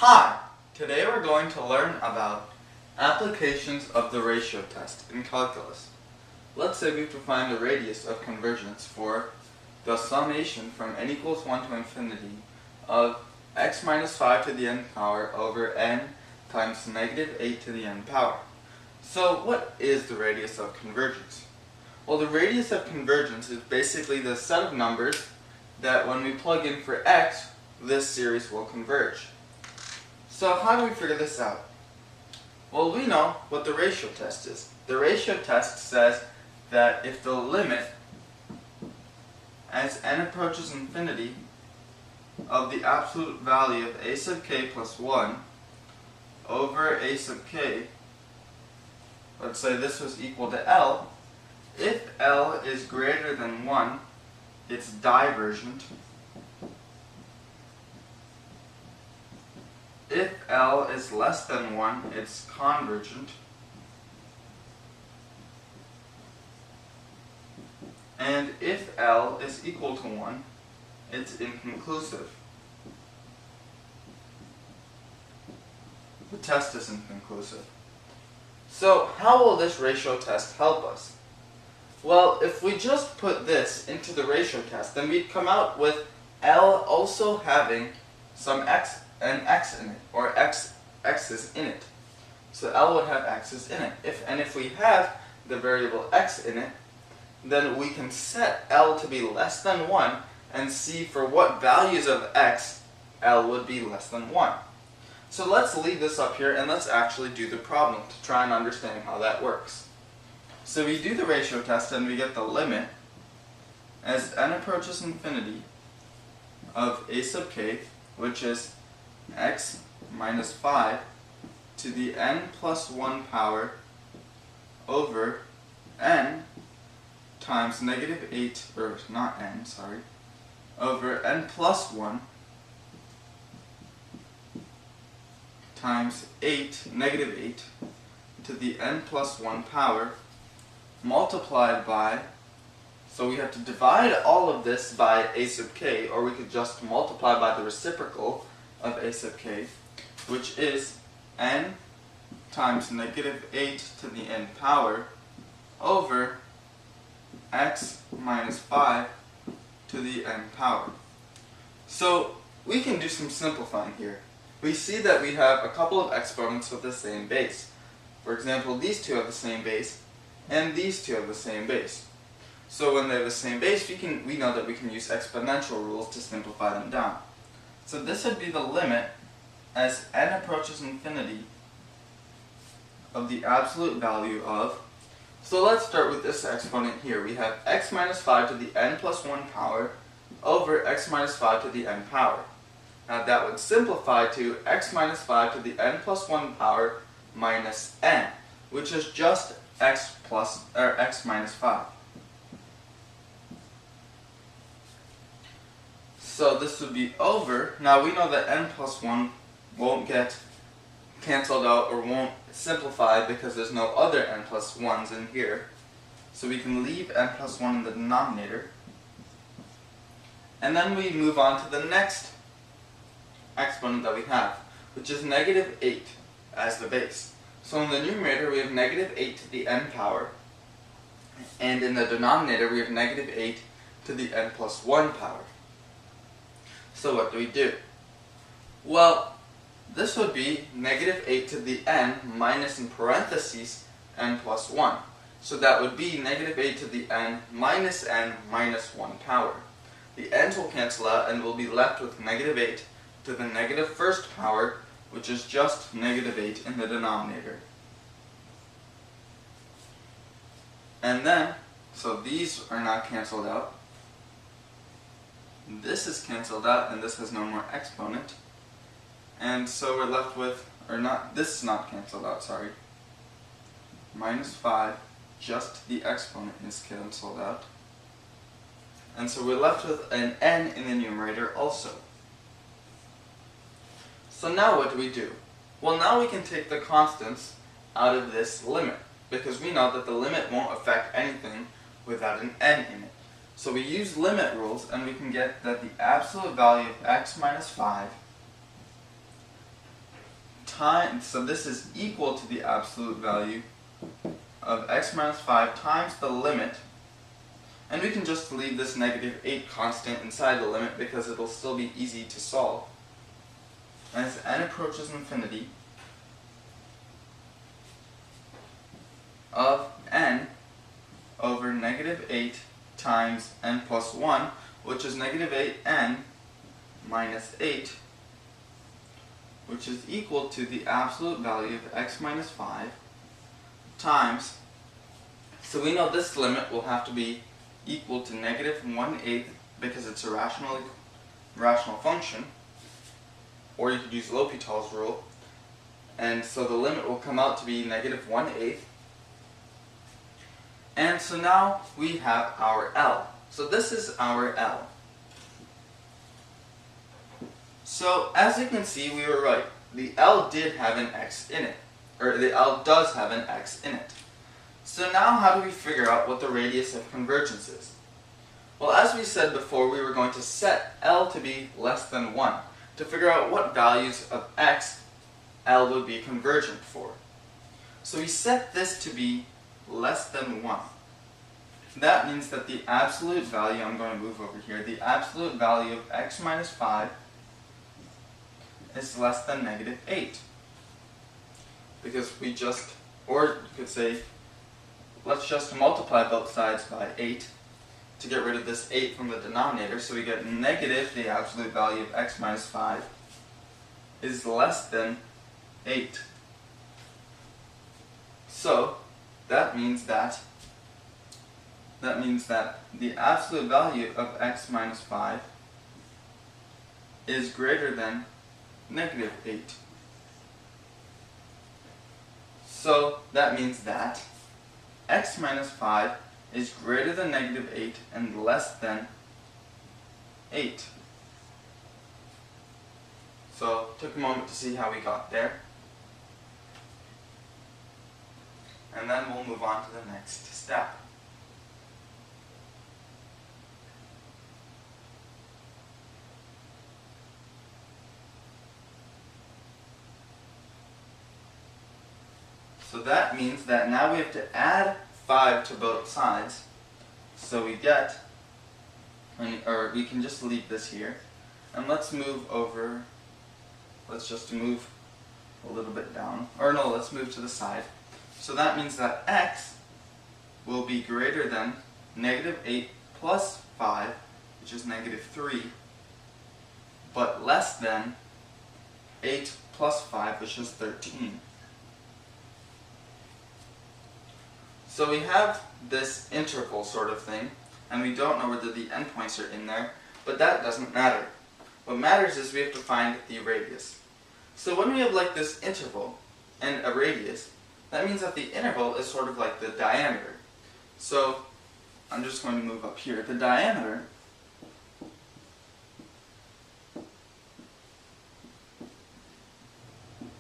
Hi! Today we're going to learn about applications of the ratio test in calculus. Let's say we have to find the radius of convergence for the summation from n equals 1 to infinity of x minus 5 to the n power over n times negative 8 to the n power. So what is the radius of convergence? Well, the radius of convergence is basically the set of numbers that when we plug in for x, this series will converge. So how do we figure this out? Well, we know what the ratio test is. The ratio test says that if the limit as n approaches infinity of the absolute value of a sub k plus 1 over a sub k, let's say this was equal to L, if L is greater than 1, it's divergent. If L is less than 1, it's convergent. And if L is equal to 1, it's inconclusive. The test is inconclusive. So how will this ratio test help us? Well, if we just put this into the ratio test, then we'd come out with L also having some x and x in it, or x's in it. So L would have x's in it. If we have the variable x in it, then we can set L to be less than 1 and see for what values of x L would be less than 1. So let's leave this up here and let's actually do the problem to try and understand how that works. So we do the ratio test and we get the limit as n approaches infinity of a sub k, which is x minus 5 to the n plus 1 power over n times negative 8, or not n, sorry, over n plus 1 times 8, negative 8, to the n plus 1 power, multiplied by, so we have to divide all of this by a sub k, or we could just multiply by the reciprocal of a sub k, which is n times negative 8 to the n power over x minus 5 to the n power. So we can do some simplifying here. We see that we have a couple of exponents with the same base. For example, these two have the same base, and these two have the same base. So when they have the same base, we know that we can use exponential rules to simplify them down. So this would be the limit as n approaches infinity of the absolute value of, so let's start with this exponent here. We have x minus 5 to the n plus 1 power over x minus 5 to the n power. Now that would simplify to x minus 5 to the n plus 1 power minus n, which is just x minus 5. So this would be over. Now we know that n plus 1 won't get cancelled out or won't simplify because there's no other n plus 1's in here. So we can leave n plus 1 in the denominator. And then we move on to the next exponent that we have, which is negative 8 as the base. So in the numerator we have negative 8 to the n power, and in the denominator we have negative 8 to the n plus 1 power. So what do we do? Well, this would be negative 8 to the n minus in parentheses n plus 1. So that would be negative 8 to the n minus 1 power. The n's will cancel out and we'll be left with negative 8 to the negative first power, which is just negative 8 in the denominator. And then, so these are not cancelled out. This is cancelled out and this has no more exponent. And so we're left with, or not, this is not cancelled out, sorry. Minus 5, just the exponent is cancelled out. And so we're left with an n in the numerator also. So now what do we do? Well, now we can take the constants out of this limit, because we know that the limit won't affect anything without an n in it. So we use limit rules and we can get that the absolute value of x minus 5 times, so this is equal to the absolute value of x minus 5 times the limit. And we can just leave this negative 8 constant inside the limit because it'll still be easy to solve. As n approaches infinity, of n over negative 8 times n plus 1, which is negative 8n minus 8, which is equal to the absolute value of x minus 5 times, so we know this limit will have to be equal to negative 1/8 because it's a rational function, or you could use L'Hopital's rule, and so the limit will come out to be negative 1/8. And so now we have our L. So this is our L. So as you can see, we were right. The L did have an x in it, or the L does have an x in it. So now how do we figure out what the radius of convergence is? Well, as we said before, we were going to set L to be less than 1 to figure out what values of x L would be convergent for. So we set this to be less than 1. That means that the absolute value, I'm going to move over here, the absolute value of x minus 5 is less than negative 8. Because we just, or you could say, let's just multiply both sides by 8 to get rid of this 8 from the denominator, so we get negative, the absolute value of x minus 5 is less than 8. So that means that the absolute value of x minus 5 is greater than negative 8. So that means that x minus 5 is greater than negative 8 and less than 8. So took a moment to see how we got there. And then we'll move on to the next step. So that means that now we have to add 5 to both sides. So we get, or we can just leave this here. And let's move over, let's just move a little bit down. Or no, let's move to the side. So that means that x will be greater than negative 8 plus 5, which is negative 3, but less than 8 plus 5, which is 13. So we have this interval sort of thing, and we don't know whether the endpoints are in there, but that doesn't matter. What matters is we have to find the radius. So when we have like this interval and a radius, that means that the interval is sort of like the diameter. So I'm just going to move up here. The diameter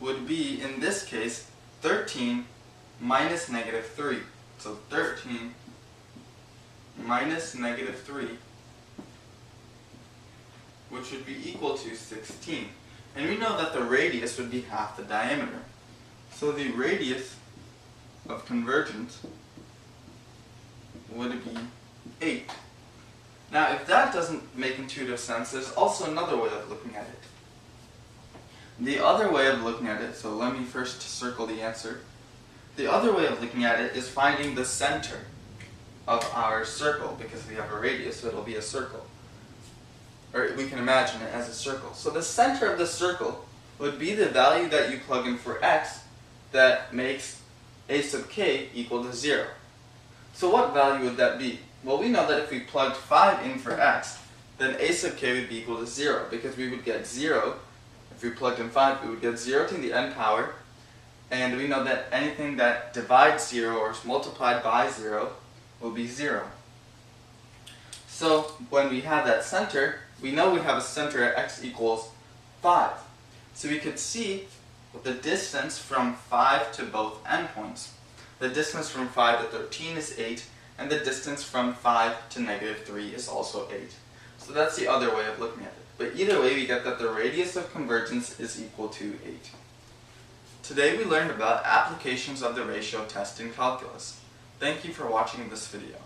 would be, in this case, 13 minus negative 3. So 13 minus negative 3, which would be equal to 16. And we know that the radius would be half the diameter. So the radius of convergence would be 8. Now if that doesn't make intuitive sense, there's also another way of looking at it. The other way of looking at it, so let me first circle the answer. The other way of looking at it is finding the center of our circle, because we have a radius, so it'll be a circle. Or we can imagine it as a circle. So the center of the circle would be the value that you plug in for x that makes a sub k equal to 0. So what value would that be? Well, we know that if we plugged 5 in for x, then a sub k would be equal to 0, because we would get 0. If we plugged in 5, we would get 0 to the n power. And we know that anything that divides 0 or is multiplied by 0 will be 0. So when we have that center, we know we have a center at x equals 5. So we could see the distance from 5 to both endpoints. The distance from 5 to 13 is 8, and the distance from 5 to negative 3 is also 8. So that's the other way of looking at it. But either way, we get that the radius of convergence is equal to 8. Today we learned about applications of the ratio test in calculus. Thank you for watching this video.